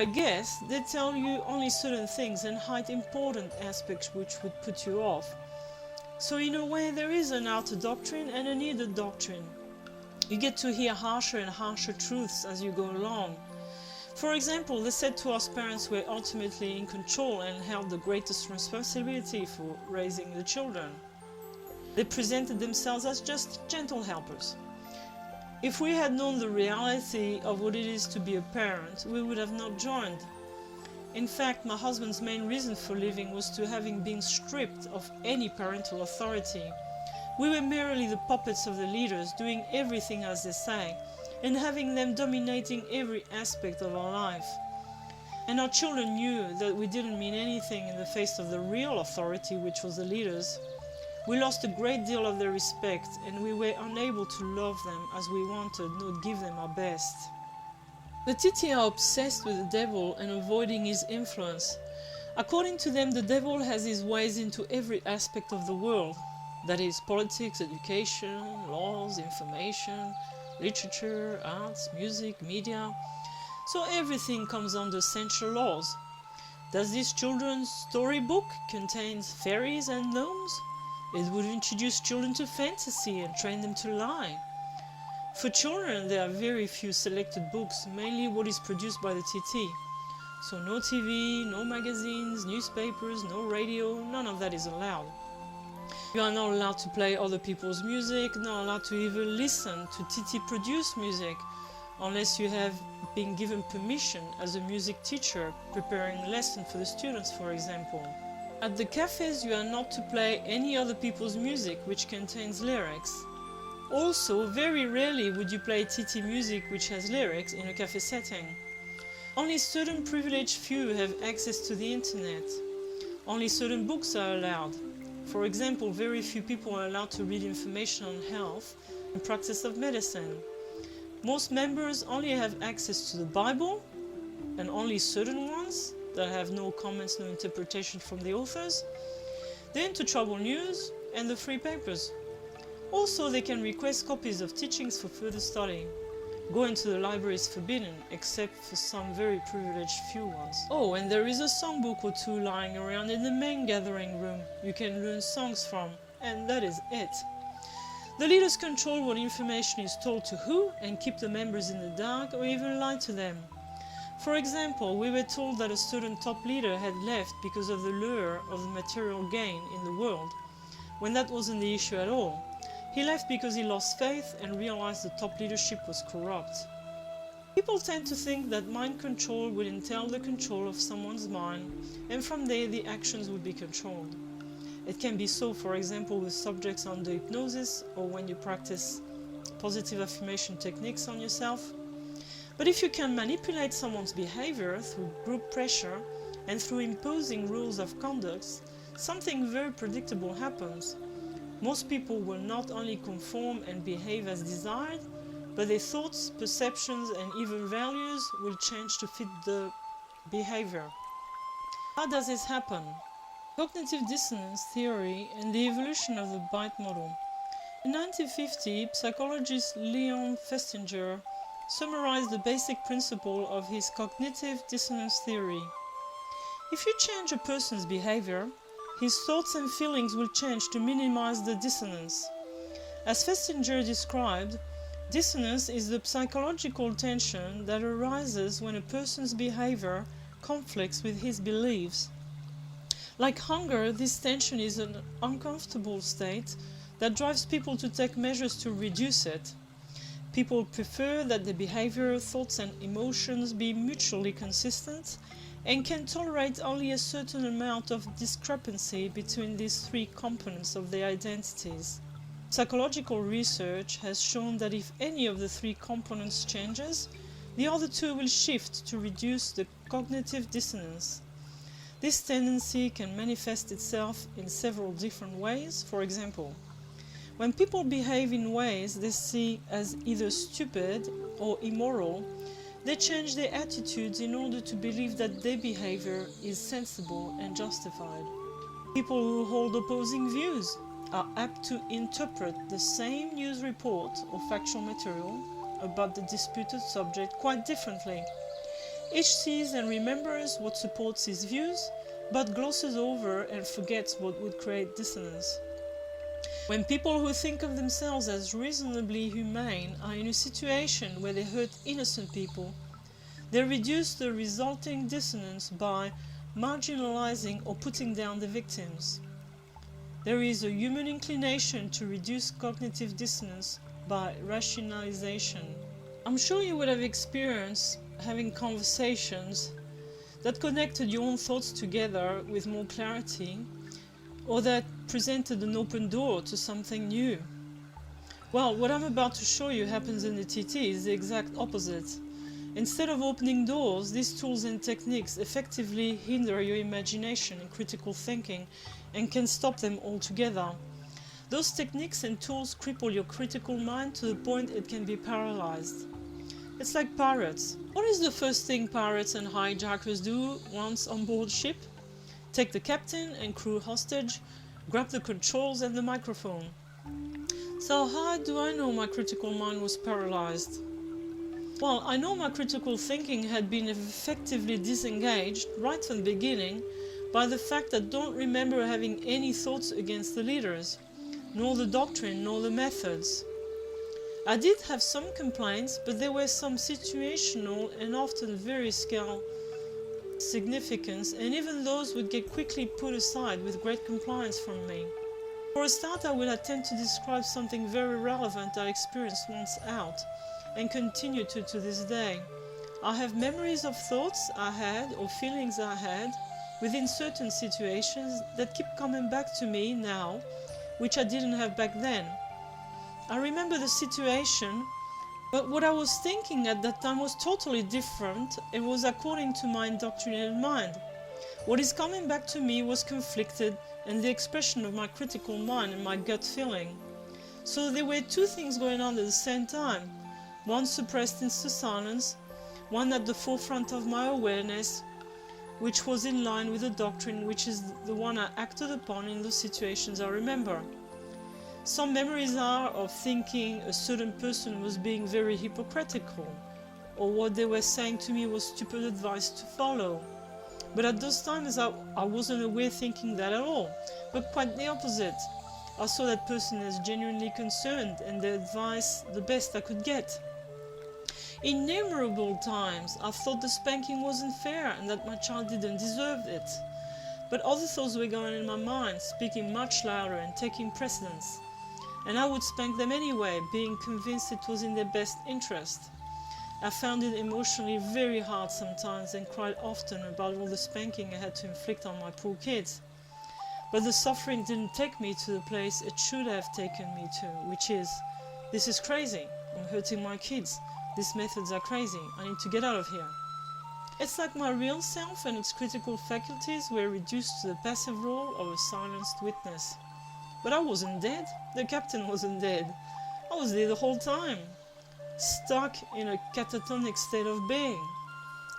I guess they tell you only certain things and hide important aspects which would put you off. So in a way there is an outer doctrine and a inner doctrine. You get to hear harsher and harsher truths as you go along. For example, they said to us parents were ultimately in control and held the greatest responsibility for raising the children. They presented themselves as just gentle helpers. If we had known the reality of what it is to be a parent, we would have not joined. In fact, my husband's main reason for leaving was to having been stripped of any parental authority. We were merely the puppets of the leaders, doing everything as they say, and having them dominating every aspect of our life. And our children knew that we didn't mean anything in the face of the real authority, which was the leaders. We lost a great deal of their respect, and we were unable to love them as we wanted, nor give them our best. The Titi are obsessed with the devil and avoiding his influence. According to them, the devil has his ways into every aspect of the world. That is, politics, education, laws, information, literature, arts, music, media. So everything comes under sensual laws. Does this children's storybook contain fairies and gnomes? It would introduce children to fantasy and train them to lie. For children, there are very few selected books, mainly what is produced by the TT. So no TV, no magazines, newspapers, no radio, none of that is allowed. You are not allowed to play other people's music, not allowed to even listen to TT-produced music, unless you have been given permission as a music teacher, preparing a lesson for the students, for example. At the cafes, you are not to play any other people's music which contains lyrics. Also, very rarely would you play TT music which has lyrics in a cafe setting. Only certain privileged few have access to the internet. Only certain books are allowed. For example, very few people are allowed to read information on health and practice of medicine. Most members only have access to the Bible, and only certain ones that have no comments, no interpretation from the authors, the Into Trouble news, and the free papers. Also, they can request copies of teachings for further study. Going to the library is forbidden, except for some very privileged few ones. Oh, and there is a songbook or two lying around in the main gathering room you can learn songs from, and that is it. The leaders control what information is told to who and keep the members in the dark or even lie to them. For example, we were told that a certain top leader had left because of the lure of the material gain in the world, when that wasn't the issue at all. He left because he lost faith and realized the top leadership was corrupt. People tend to think that mind control would entail the control of someone's mind, and from there the actions would be controlled. It can be so, for example, with subjects under hypnosis or when you practice positive affirmation techniques on yourself. But if you can manipulate someone's behavior through group pressure and through imposing rules of conduct, something very predictable happens. Most people will not only conform and behave as desired, but their thoughts, perceptions, and even values will change to fit the behavior. How does this happen? Cognitive dissonance theory and the evolution of the bite model. In 1950, psychologist Leon Festinger summarized the basic principle of his cognitive dissonance theory. If you change a person's behavior, his thoughts and feelings will change to minimize the dissonance. As Festinger described, dissonance is the psychological tension that arises when a person's behavior conflicts with his beliefs. Like hunger, this tension is an uncomfortable state that drives people to take measures to reduce it. People prefer that their behavior, thoughts and emotions be mutually consistent and can tolerate only a certain amount of discrepancy between these three components of their identities. Psychological research has shown that if any of the three components changes, the other two will shift to reduce the cognitive dissonance. This tendency can manifest itself in several different ways. For example, when people behave in ways they see as either stupid or immoral, they change their attitudes in order to believe that their behavior is sensible and justified. People who hold opposing views are apt to interpret the same news report or factual material about the disputed subject quite differently. Each sees and remembers what supports his views, but glosses over and forgets what would create dissonance. When people who think of themselves as reasonably humane are in a situation where they hurt innocent people, they reduce the resulting dissonance by marginalizing or putting down the victims. There is a human inclination to reduce cognitive dissonance by rationalization. I'm sure you would have experienced having conversations that connected your own thoughts together with more clarity, or that presented an open door to something new. Well, what I'm about to show you happens in the TT is the exact opposite. Instead of opening doors, these tools and techniques effectively hinder your imagination and critical thinking and can stop them altogether. Those techniques and tools cripple your critical mind to the point it can be paralyzed. It's like pirates. What is the first thing pirates and hijackers do once on board ship? Take the captain and crew hostage, grab the controls and the microphone. So how do I know my critical mind was paralyzed? Well, I know my critical thinking had been effectively disengaged right from the beginning by the fact that I don't remember having any thoughts against the leaders, nor the doctrine, nor the methods. I did have some complaints, but there were some situational and often very scale significance, and even those would get quickly put aside with great compliance from me. For a start, I will attempt to describe something very relevant I experienced once out, and continue to this day. I have memories of thoughts I had or feelings I had within certain situations that keep coming back to me now, which I didn't have back then. I remember the situation, but what I was thinking at that time was totally different and was according to my indoctrinated mind. What is coming back to me was conflicted and the expression of my critical mind and my gut feeling. So there were two things going on at the same time. One suppressed into silence, one at the forefront of my awareness, which was in line with the doctrine, which is the one I acted upon in those situations I remember. Some memories are of thinking a certain person was being very hypocritical, or what they were saying to me was stupid advice to follow. But at those times I wasn't aware thinking that at all, but quite the opposite. I saw that person as genuinely concerned and the advice the best I could get. Innumerable times I thought the spanking wasn't fair and that my child didn't deserve it. But other thoughts were going in my mind, speaking much louder and taking precedence. And I would spank them anyway, being convinced it was in their best interest. I found it emotionally very hard sometimes and cried often about all the spanking I had to inflict on my poor kids. But the suffering didn't take me to the place it should have taken me to, which is, this is crazy, I'm hurting my kids. These methods are crazy, I need to get out of here. It's like my real self and its critical faculties were reduced to the passive role of a silenced witness. But I wasn't dead, the captain wasn't dead. I was there the whole time, stuck in a catatonic state of being.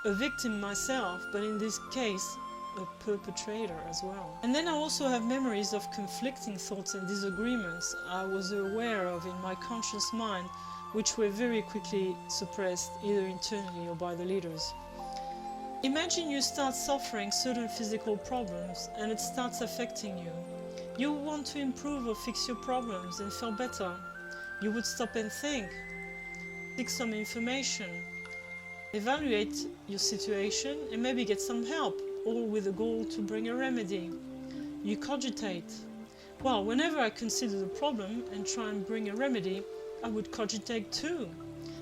A victim myself, but in this case, a perpetrator as well. And then I also have memories of conflicting thoughts and disagreements I was aware of in my conscious mind, which were very quickly suppressed either internally or by the leaders. Imagine you start suffering certain physical problems and it starts affecting you. You want to improve or fix your problems and feel better. You would stop and think, seek some information, evaluate your situation and maybe get some help, all with the goal to bring a remedy. You cogitate. Well, whenever I consider the problem and try and bring a remedy, I would cogitate too.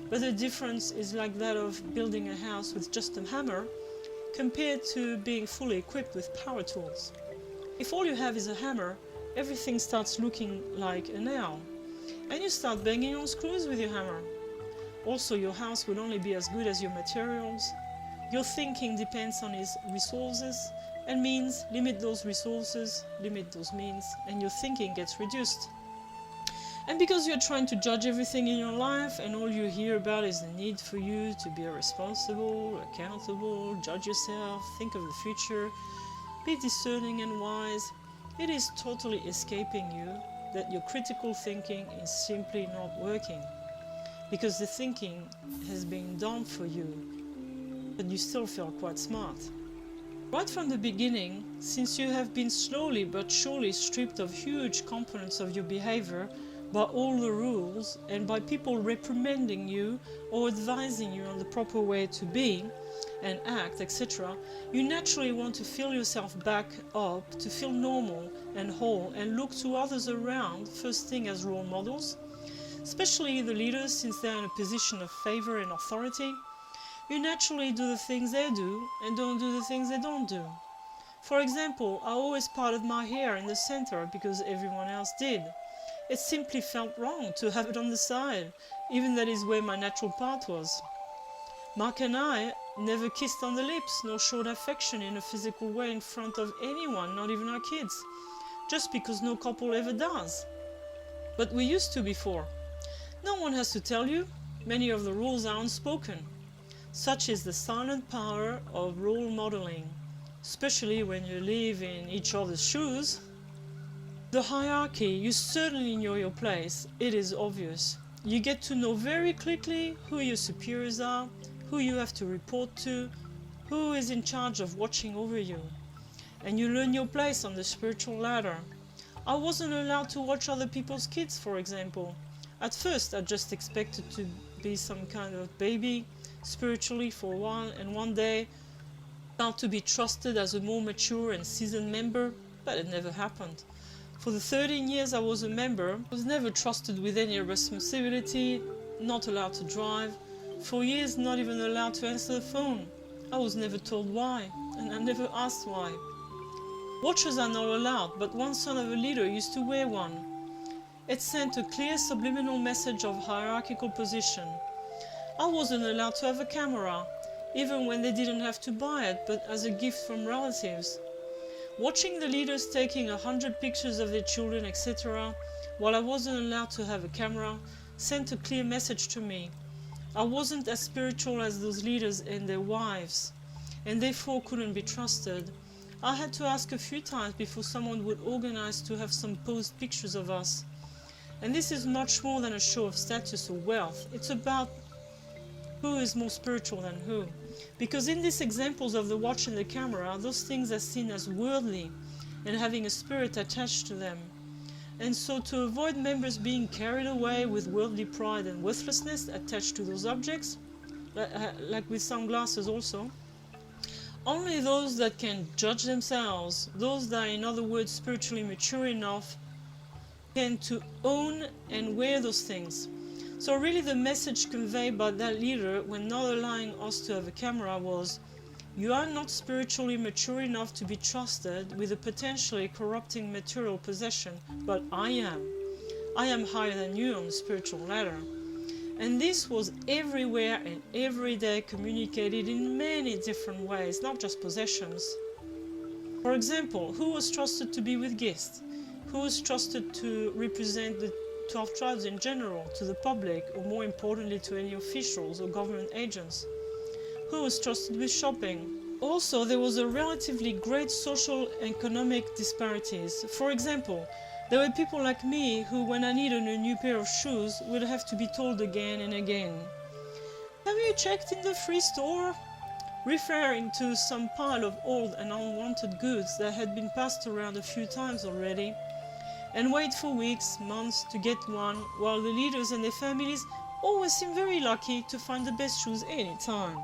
But the difference is like that of building a house with just a hammer compared to being fully equipped with power tools. If all you have is a hammer, everything starts looking like a nail, and you start banging on screws with your hammer. Also, your house will only be as good as your materials. Your thinking depends on its resources and means. Limit those resources, limit those means, and your thinking gets reduced. And because you're trying to judge everything in your life and all you hear about is the need for you to be responsible, accountable, judge yourself, think of the future, be discerning and wise, it is totally escaping you that your critical thinking is simply not working, because the thinking has been done for you. but you still feel quite smart. Right from the beginning, since you have been slowly but surely stripped of huge components of your behavior by all the rules and by people reprimanding you or advising you on the proper way to be and act, etc., you naturally want to fill yourself back up to feel normal and whole and look to others around, first thing as role models, especially the leaders since they are in a position of favor and authority. You naturally do the things they do and don't do the things they don't do. For example, I always parted my hair in the center because everyone else did. It simply felt wrong to have it on the side, even that is where my natural part was. Mark and I never kissed on the lips nor showed affection in a physical way in front of anyone, not even our kids, just because no couple ever does. But we used to before. No one has to tell you, many of the rules are unspoken. Such is the silent power of role modeling, especially when you live in each other's shoes. The hierarchy, you certainly know your place, it is obvious. You get to know very quickly who your superiors are, who you have to report to, who is in charge of watching over you. And you learn your place on the spiritual ladder. I wasn't allowed to watch other people's kids, for example. At first, I just expected to be some kind of baby, spiritually for a while, and one day start to be trusted as a more mature and seasoned member, but it never happened. For the 13 years I was a member, I was never trusted with any responsibility, not allowed to drive, for years not even allowed to answer the phone. I was never told why, and I never asked why. Watches are not allowed, but one son of a leader used to wear one. It sent a clear subliminal message of hierarchical position. I wasn't allowed to have a camera, even when they didn't have to buy it, but as a gift from relatives. Watching the leaders taking 100 pictures of their children, etc., while I wasn't allowed to have a camera, sent a clear message to me. I wasn't as spiritual as those leaders and their wives, and therefore couldn't be trusted. I had to ask a few times before someone would organize to have some posed pictures of us. And this is much more than a show of status or wealth. It's about who is more spiritual than who. Because in these examples of the watch and the camera, those things are seen as worldly and having a spirit attached to them. And so to avoid members being carried away with worldly pride and worthlessness attached to those objects, like with sunglasses also, only those that can judge themselves, those that are in other words spiritually mature enough, can to own and wear those things. So really the message conveyed by that leader when not allowing us to have a camera was, you are not spiritually mature enough to be trusted with a potentially corrupting material possession, but I am. I am higher than you on the spiritual ladder. And this was everywhere and every day communicated in many different ways, not just possessions. For example, who was trusted to be with guests? Who was trusted to represent the 12 tribes in general, to the public, or more importantly to any officials or government agents? Who was trusted with shopping? Also, there was a relatively great social and economic disparities. For example, there were people like me who, when I needed a new pair of shoes, would have to be told again and again, "Have you checked in the free store?" referring to some pile of old and unwanted goods that had been passed around a few times already, and wait for weeks, months to get one, while the leaders and their families always seem very lucky to find the best shoes any time.